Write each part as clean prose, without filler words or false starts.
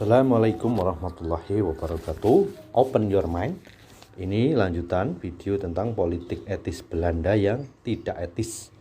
Assalamualaikum warahmatullahi wabarakatuh. Open your mind. Ini lanjutan video tentang politik etis Belanda yang tidak etis.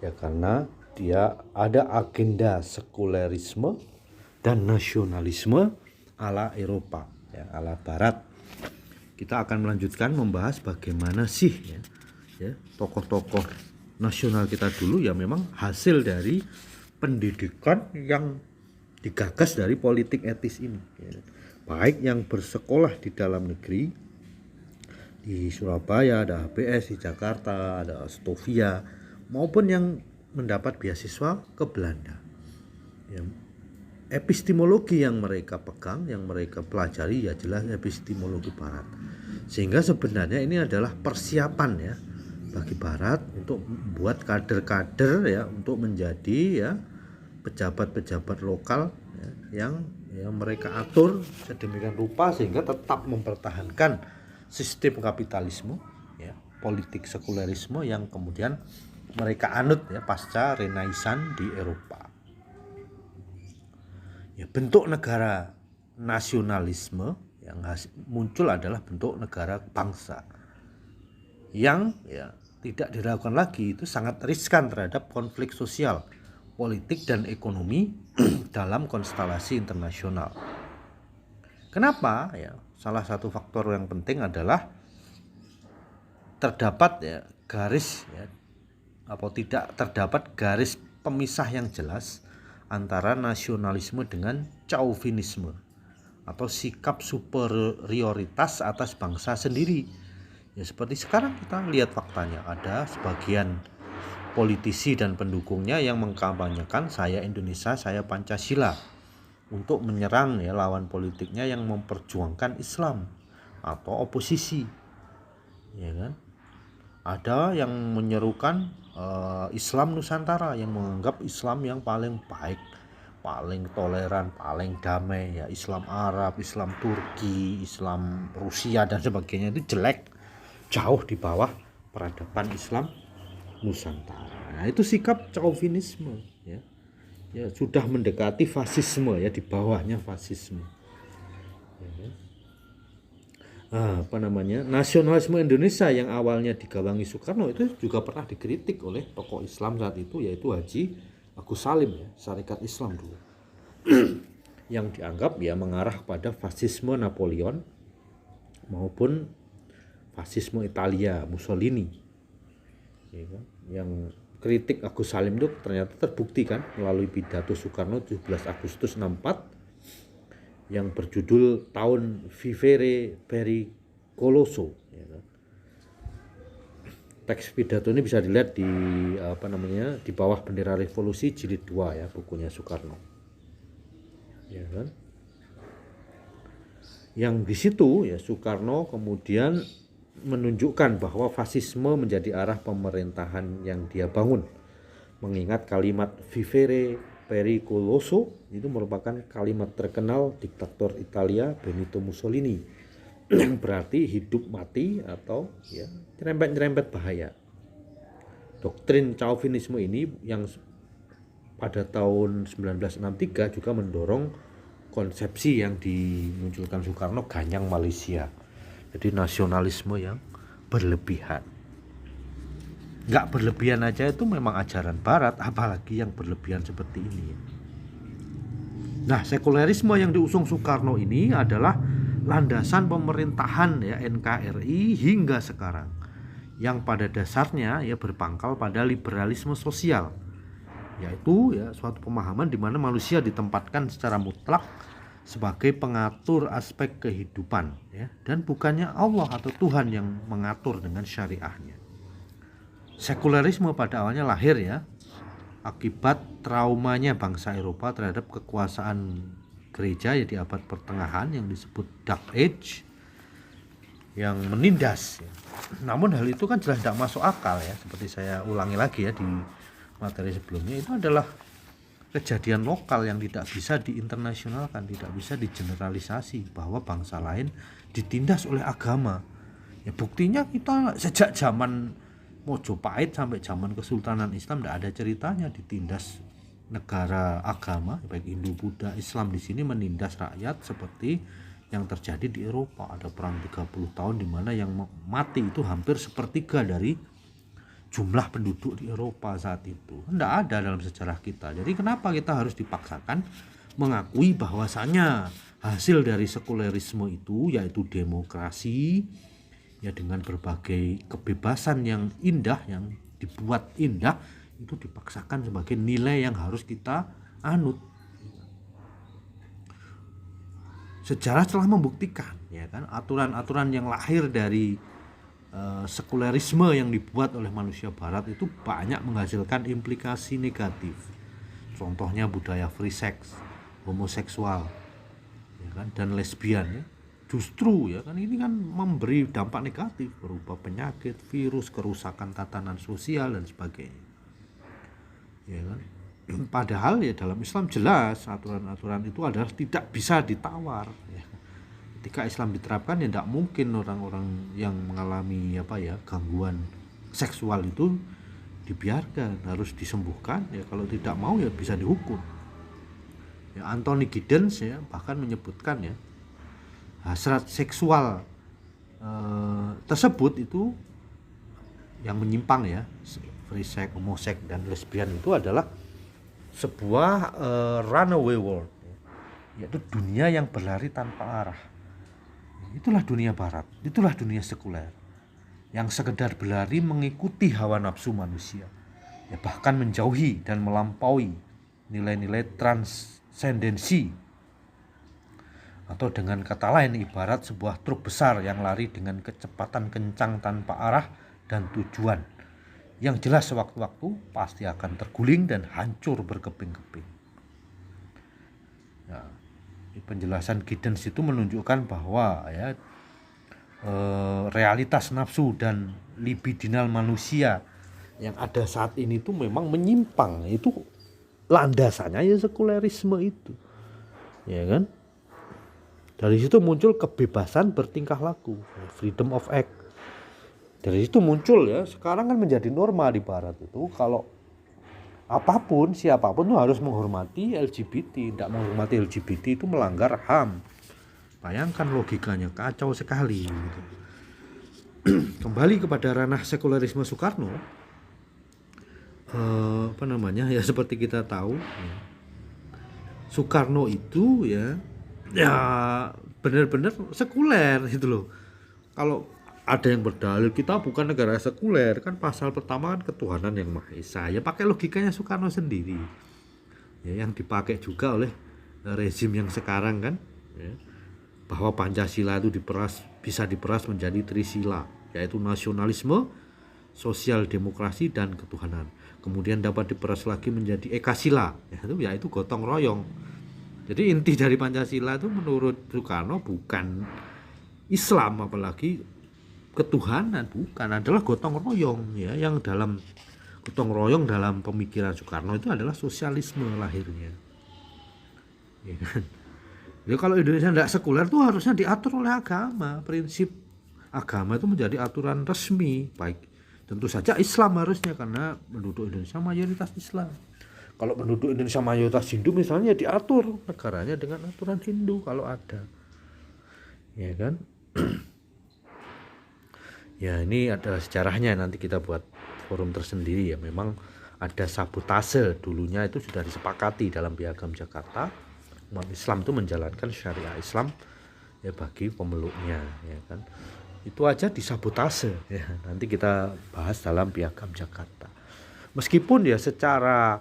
Ya, karena dia ada agenda sekulerisme dan nasionalisme ala Eropa, ya, ala Barat. Kita akan melanjutkan membahas bagaimana sih tokoh-tokoh nasional kita dulu ya memang hasil dari pendidikan yang digagas dari politik etis ini, ya. Baik yang bersekolah di dalam negeri, di Surabaya ada HBS, di Jakarta ada Stovia, maupun yang mendapat beasiswa ke Belanda, ya. Epistemologi yang mereka pegang, yang mereka pelajari ya jelas epistemologi Barat, sehingga sebenarnya ini adalah persiapan ya bagi Barat untuk membuat kader-kader ya untuk menjadi ya pejabat-pejabat lokal ya, yang mereka atur sedemikian rupa sehingga tetap mempertahankan sistem kapitalisme ya, politik sekulerisme yang kemudian mereka anut ya pasca Renaissance di Eropa. Ya, bentuk negara nasionalisme yang muncul adalah bentuk negara bangsa yang ya tidak diragukan lagi, itu sangat riskan terhadap konflik sosial, politik dan ekonomi dalam konstelasi internasional. Kenapa? Ya, salah satu faktor yang penting adalah terdapat ya garis ya atau tidak terdapat garis pemisah yang jelas antara nasionalisme dengan chauvinisme atau sikap superioritas atas bangsa sendiri. Ya, seperti sekarang kita lihat faktanya, ada sebagian politisi dan pendukungnya yang mengkampanyekan saya Indonesia, saya Pancasila, untuk menyerang ya lawan politiknya yang memperjuangkan Islam atau oposisi, ya kan? Ada yang menyerukan Islam Nusantara, yang menganggap Islam yang paling baik, paling toleran, paling damai ya, Islam Arab, Islam Turki, Islam Rusia dan sebagainya itu jelek, jauh di bawah peradaban Islam Nusantara. Nah, itu sikap chauvinisme ya. Ya sudah mendekati fasisme ya, di bawahnya fasisme. Ya. Nasionalisme Indonesia yang awalnya digawangi Soekarno itu juga pernah dikritik oleh tokoh Islam saat itu, yaitu Haji Agus Salim ya, Syarikat Islam dulu. Yang dianggap ya mengarah pada fasisme Napoleon maupun fasisme Italia Mussolini. Ya kan? Yang kritik Agus Salim itu ternyata terbukti kan melalui pidato Soekarno 17 Agustus 64 yang berjudul Tahun Vivere Pericoloso, ya kan? Teks pidato ini bisa dilihat di di bawah bendera revolusi jilid 2 ya, bukunya Soekarno, ya kan? Yang di situ ya Soekarno kemudian menunjukkan bahwa fasisme menjadi arah pemerintahan yang dia bangun. Mengingat kalimat vivere pericoloso itu merupakan kalimat terkenal diktator Italia Benito Mussolini yang berarti hidup mati atau ya nyerempet-nyerempet bahaya. Doktrin chauvinisme ini yang pada tahun 1963 juga mendorong konsepsi yang dimunculkan Soekarno, Ganyang Malaysia. Jadi nasionalisme yang berlebihan. Nggak berlebihan aja itu memang ajaran Barat, apalagi yang berlebihan seperti ini. Nah, sekulerisme yang diusung Soekarno ini adalah landasan pemerintahan ya NKRI hingga sekarang, yang pada dasarnya ya berpangkal pada liberalisme sosial, yaitu ya suatu pemahaman di mana manusia ditempatkan secara mutlak sebagai pengatur aspek kehidupan ya, dan bukannya Allah atau Tuhan yang mengatur dengan syariahnya. Sekulerisme pada awalnya lahir ya akibat traumanya bangsa Eropa terhadap kekuasaan gereja ya di abad pertengahan yang disebut Dark Age yang menindas ya. Namun hal itu kan jelas tidak masuk akal ya, seperti saya ulangi lagi ya di materi sebelumnya, itu adalah kejadian lokal yang tidak bisa diinternasionalkan, tidak bisa digeneralisasi bahwa bangsa lain ditindas oleh agama. Ya buktinya kita sejak zaman Mojopahit sampai zaman Kesultanan Islam tidak ada ceritanya ditindas negara agama baik Hindu, Buddha, Islam di sini menindas rakyat seperti yang terjadi di Eropa. Ada perang 30 tahun di mana yang mati itu hampir sepertiga dari jumlah penduduk di Eropa saat itu. Tidak ada dalam sejarah kita. Jadi kenapa kita harus dipaksakan mengakui bahwasanya hasil dari sekulerisme itu yaitu demokrasi ya, dengan berbagai kebebasan yang indah, yang dibuat indah, itu dipaksakan sebagai nilai yang harus kita anut. Sejarah telah membuktikan ya kan, aturan-aturan yang lahir dari sekulerisme yang dibuat oleh manusia barat itu banyak menghasilkan implikasi negatif. Contohnya budaya free sex, homoseksual ya kan, dan lesbian ya. Justru ya kan ini kan memberi dampak negatif berupa penyakit, virus, kerusakan tatanan sosial dan sebagainya. Ya kan? Padahal ya dalam Islam jelas aturan-aturan itu adalah tidak bisa ditawar ya. Ketika Islam diterapkan ya tidak mungkin orang-orang yang mengalami gangguan seksual itu dibiarkan, harus disembuhkan ya, kalau tidak mau ya bisa dihukum ya. Anthony Giddens ya bahkan menyebutkan ya, hasrat seksual tersebut itu yang menyimpang ya, free sex, homoseks dan lesbian itu adalah sebuah runaway world, yaitu dunia yang berlari tanpa arah. Itulah dunia barat, itulah dunia sekuler yang sekedar berlari mengikuti hawa nafsu manusia ya, bahkan menjauhi dan melampaui nilai-nilai transendensi, atau dengan kata lain ibarat sebuah truk besar yang lari dengan kecepatan kencang tanpa arah dan tujuan, yang jelas sewaktu-waktu pasti akan terguling dan hancur berkeping-keping. Ya, penjelasan Giddens itu menunjukkan bahwa ya realitas nafsu dan libidinal manusia yang ada saat ini itu memang menyimpang. Itu landasannya ya sekulerisme itu, ya kan? Dari situ muncul kebebasan bertingkah laku, freedom of act. Dari situ muncul ya, sekarang kan menjadi norma di barat itu kalau apapun, siapapun tuh harus menghormati LGBT. Tidak menghormati LGBT itu melanggar HAM. Bayangkan logikanya, kacau sekali gitu. Kembali kepada ranah sekulerisme Soekarno, ya seperti kita tahu ya, Soekarno itu ya benar-benar sekuler gitu loh. Kalau ada yang berdalil kita bukan negara sekuler, kan pasal pertama kan ketuhanan yang Maha Esa, ya pakai logikanya Soekarno sendiri ya, yang dipakai juga oleh rezim yang sekarang kan ya, bahwa Pancasila itu bisa diperas menjadi trisila, yaitu nasionalisme, sosial demokrasi dan ketuhanan. Kemudian dapat diperas lagi menjadi ekasila, yaitu gotong royong. Jadi inti dari Pancasila itu menurut Soekarno bukan Islam apalagi ketuhanan, bukan, adalah gotong royong ya, yang dalam gotong royong dalam pemikiran Soekarno itu adalah sosialisme lahirnya ya kan? Ya kalau Indonesia tidak sekuler itu harusnya diatur oleh agama, prinsip agama itu menjadi aturan resmi, baik tentu saja Islam harusnya, karena penduduk Indonesia mayoritas Islam. Kalau penduduk Indonesia mayoritas Hindu misalnya, diatur negaranya dengan aturan Hindu kalau ada, ya kan? Ya ini ada sejarahnya, nanti kita buat forum tersendiri ya. Memang ada sabotase, dulunya itu sudah disepakati dalam Piagam Jakarta, umat Islam itu menjalankan syariah Islam ya bagi pemeluknya ya kan. Itu aja disabotase ya. Nanti kita bahas dalam Piagam Jakarta. Meskipun ya secara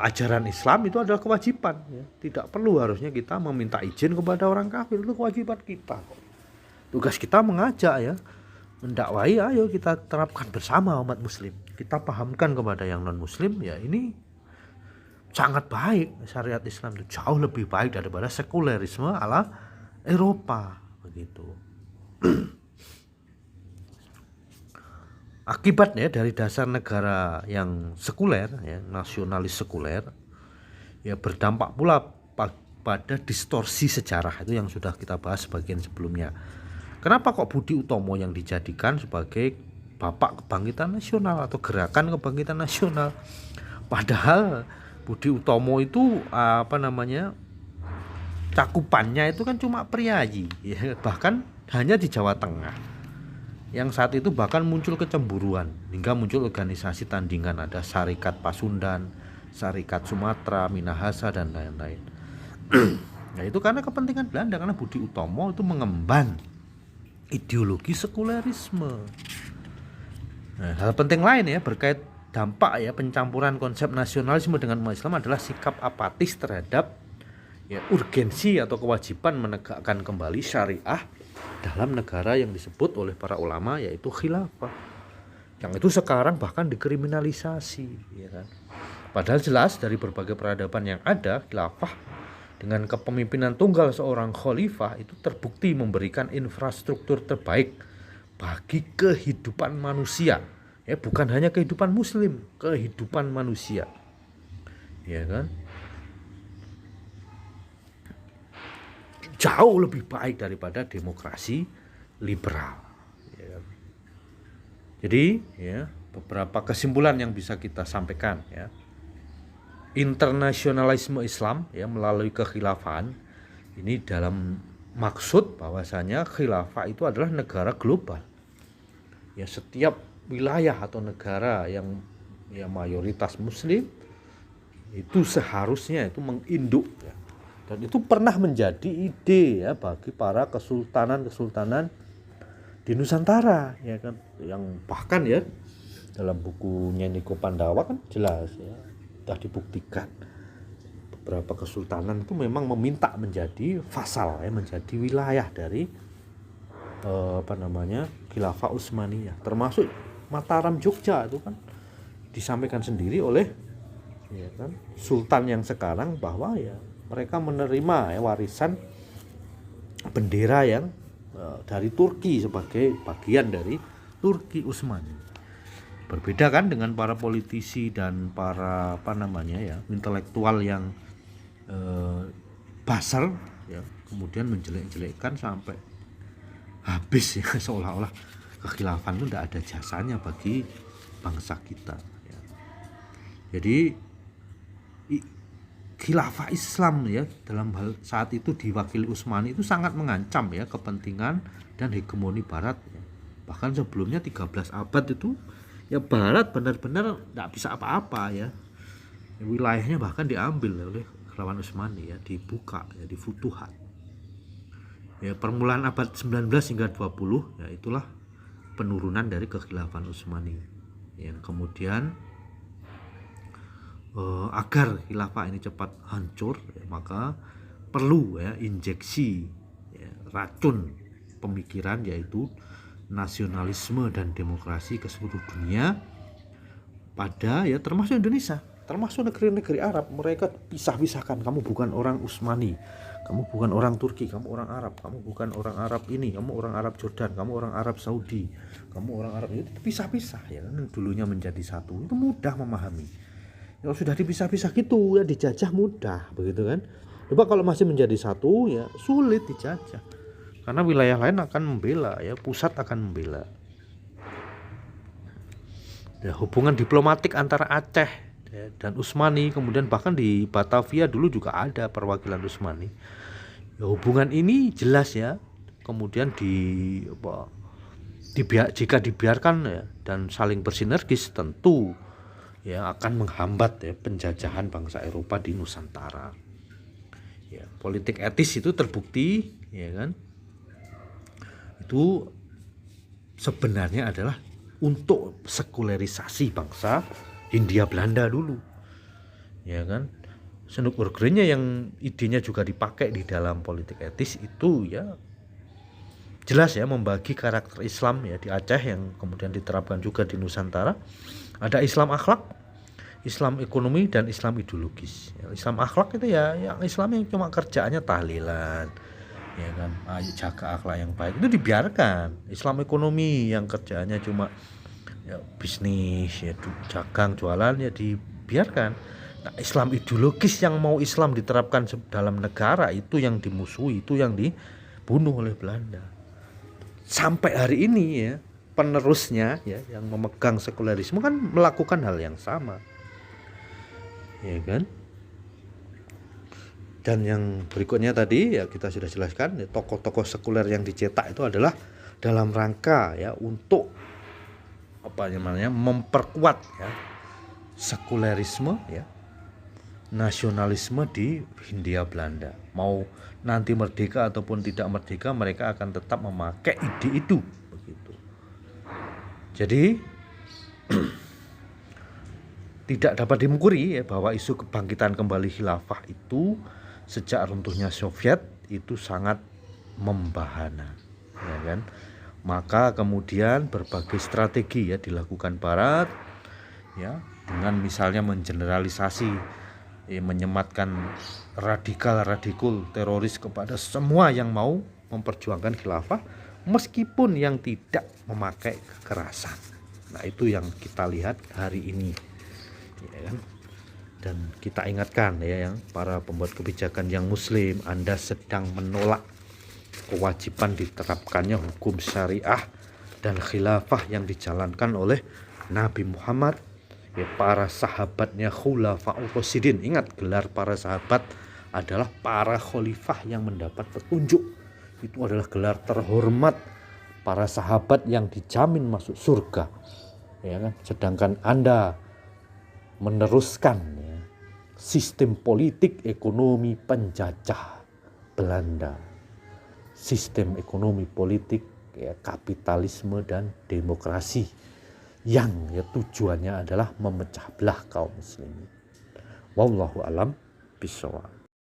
ajaran Islam itu adalah kewajiban ya. Tidak perlu harusnya kita meminta izin kepada orang kafir, itu kewajiban kita. Tugas kita mengajak ya, mendakwai, ayo kita terapkan bersama umat muslim. Kita pahamkan kepada yang non muslim ya, ini sangat baik, syariat Islam itu jauh lebih baik daripada sekulerisme ala Eropa begitu. Akibatnya dari dasar negara yang sekuler ya, nasionalis sekuler ya, berdampak pula pada distorsi sejarah, itu yang sudah kita bahas bagian sebelumnya. Kenapa kok Budi Utomo yang dijadikan sebagai bapak kebangkitan nasional atau gerakan kebangkitan nasional? Padahal Budi Utomo itu cakupannya itu kan cuma priayi, ya, bahkan hanya di Jawa Tengah. Yang saat itu bahkan muncul kecemburuan hingga muncul organisasi tandingan, ada Syarikat Pasundan, Syarikat Sumatera, Minahasa dan lain-lain. Nah itu karena kepentingan Belanda, karena Budi Utomo itu mengemban ideologi sekulerisme. Nah, hal penting lain ya berkait dampak ya pencampuran konsep nasionalisme dengan umat Islam adalah sikap apatis terhadap ya urgensi atau kewajiban menegakkan kembali syariah dalam negara yang disebut oleh para ulama yaitu khilafah, yang itu sekarang bahkan dikriminalisasi, ya kan? Padahal jelas dari berbagai peradaban yang ada, khilafah dengan kepemimpinan tunggal seorang khalifah itu terbukti memberikan infrastruktur terbaik bagi kehidupan manusia, ya bukan hanya kehidupan muslim, kehidupan manusia, ya kan? Jauh lebih baik daripada demokrasi liberal, ya. Jadi ya beberapa kesimpulan yang bisa kita sampaikan ya. Internasionalisme Islam ya melalui kekhilafahan ini dalam maksud bahwasanya khilafah itu adalah negara global. Ya setiap wilayah atau negara yang ya mayoritas muslim itu seharusnya itu menginduk ya. Dan itu pernah menjadi ide ya bagi para kesultanan di Nusantara, ya kan, yang bahkan ya dalam bukunya Niko Pandawa kan jelas ya sudah dibuktikan beberapa kesultanan itu memang meminta menjadi vasal ya, menjadi wilayah dari Khilafah Utsmaniyah, termasuk Mataram Jogja itu kan disampaikan sendiri oleh ya kan sultan yang sekarang bahwa ya mereka menerima ya, warisan bendera yang dari Turki sebagai bagian dari Turki Utsmani. Berbeda kan dengan para politisi dan para intelektual yang basar ya, kemudian menjelek-jelekkan sampai habis ya, seolah-olah kekhilafan itu tidak ada jasanya bagi bangsa kita ya. Jadi khilafah Islam ya dalam hal saat itu diwakili Utsmani itu sangat mengancam ya kepentingan dan hegemoni Barat ya. Bahkan sebelumnya 13 abad itu ya Barat benar-benar tidak bisa apa-apa ya. Wilayahnya bahkan diambil oleh Khilafah Utsmani ya, dibuka ya, di Futuhat. Ya permulaan abad 19 hingga 20 ya itulah penurunan dari kekhilafan Utsmani yang kemudian agar khilafah ini cepat hancur ya, maka perlu ya injeksi ya, racun pemikiran yaitu nasionalisme dan demokrasi ke seluruh dunia pada ya termasuk Indonesia, termasuk negeri-negeri Arab. Mereka pisah-pisahkan, kamu bukan orang Utsmani, kamu bukan orang Turki, kamu orang Arab, kamu bukan orang Arab ini, kamu orang Arab Jordan, kamu orang Arab Saudi, kamu orang Arab itu pisah-pisah ya kan, dulunya menjadi satu. Itu mudah memahami. Kalau sudah dipisah-pisah gitu ya dijajah mudah begitu kan. Coba kalau masih menjadi satu ya sulit dijajah. Karena wilayah lain akan membela ya, pusat akan membela. Ya, hubungan diplomatik antara Aceh ya, dan Utsmani, kemudian bahkan di Batavia dulu juga ada perwakilan Utsmani. Ya, hubungan ini jelas ya. Kemudian jika dibiarkan ya dan saling bersinergis tentu ya akan menghambat ya penjajahan bangsa Eropa di Nusantara. Ya, politik etis itu terbukti ya kan. Itu sebenarnya adalah untuk sekulerisasi bangsa Hindia Belanda dulu. Ya kan? Snoek Oortgrenje yang idenya juga dipakai di dalam politik etis itu ya jelas ya membagi karakter Islam ya di Aceh yang kemudian diterapkan juga di Nusantara. Ada Islam akhlak, Islam ekonomi, dan Islam ideologis. Islam akhlak itu ya yang Islam yang cuma kerjaannya tahlilan, ya kan, jaga akhlak yang baik itu dibiarkan. Islam ekonomi yang kerjaannya cuma ya bisnis, ya dagang, jualan ya dibiarkan. Nah, Islam ideologis yang mau Islam diterapkan dalam negara itu yang dimusuhi, itu yang dibunuh oleh Belanda. Sampai hari ini ya penerusnya ya yang memegang sekulerisme kan melakukan hal yang sama. ya kan? Dan yang berikutnya tadi ya kita sudah jelaskan, ya, tokoh-tokoh sekuler yang dicetak itu adalah dalam rangka ya untuk apa namanya memperkuat ya sekulerisme ya nasionalisme di Hindia Belanda. Mau nanti merdeka ataupun tidak merdeka, mereka akan tetap memakai ide itu begitu. Jadi tidak dapat dimungkiri ya bahwa isu kebangkitan kembali khilafah itu sejak runtuhnya Soviet itu sangat membahana, ya kan? Maka kemudian berbagai strategi ya dilakukan Barat ya dengan misalnya mengeneralisasi menyematkan radikal teroris kepada semua yang mau memperjuangkan khilafah meskipun yang tidak memakai kekerasan. Nah, itu yang kita lihat hari ini, ya kan? Dan kita ingatkan ya yang para pembuat kebijakan yang muslim, Anda sedang menolak kewajiban diterapkannya hukum syariah dan khilafah yang dijalankan oleh Nabi Muhammad, ya, para sahabatnya khulafaur rasyidin. Ingat, gelar para sahabat adalah para khalifah yang mendapat petunjuk. Itu adalah gelar terhormat para sahabat yang dijamin masuk surga, ya kan? Sedangkan Anda meneruskan ya, sistem politik ekonomi penjajah Belanda, sistem ekonomi politik ya, kapitalisme dan demokrasi yang ya tujuannya adalah memecah belah kaum muslimin. Wallahu alam bishawab.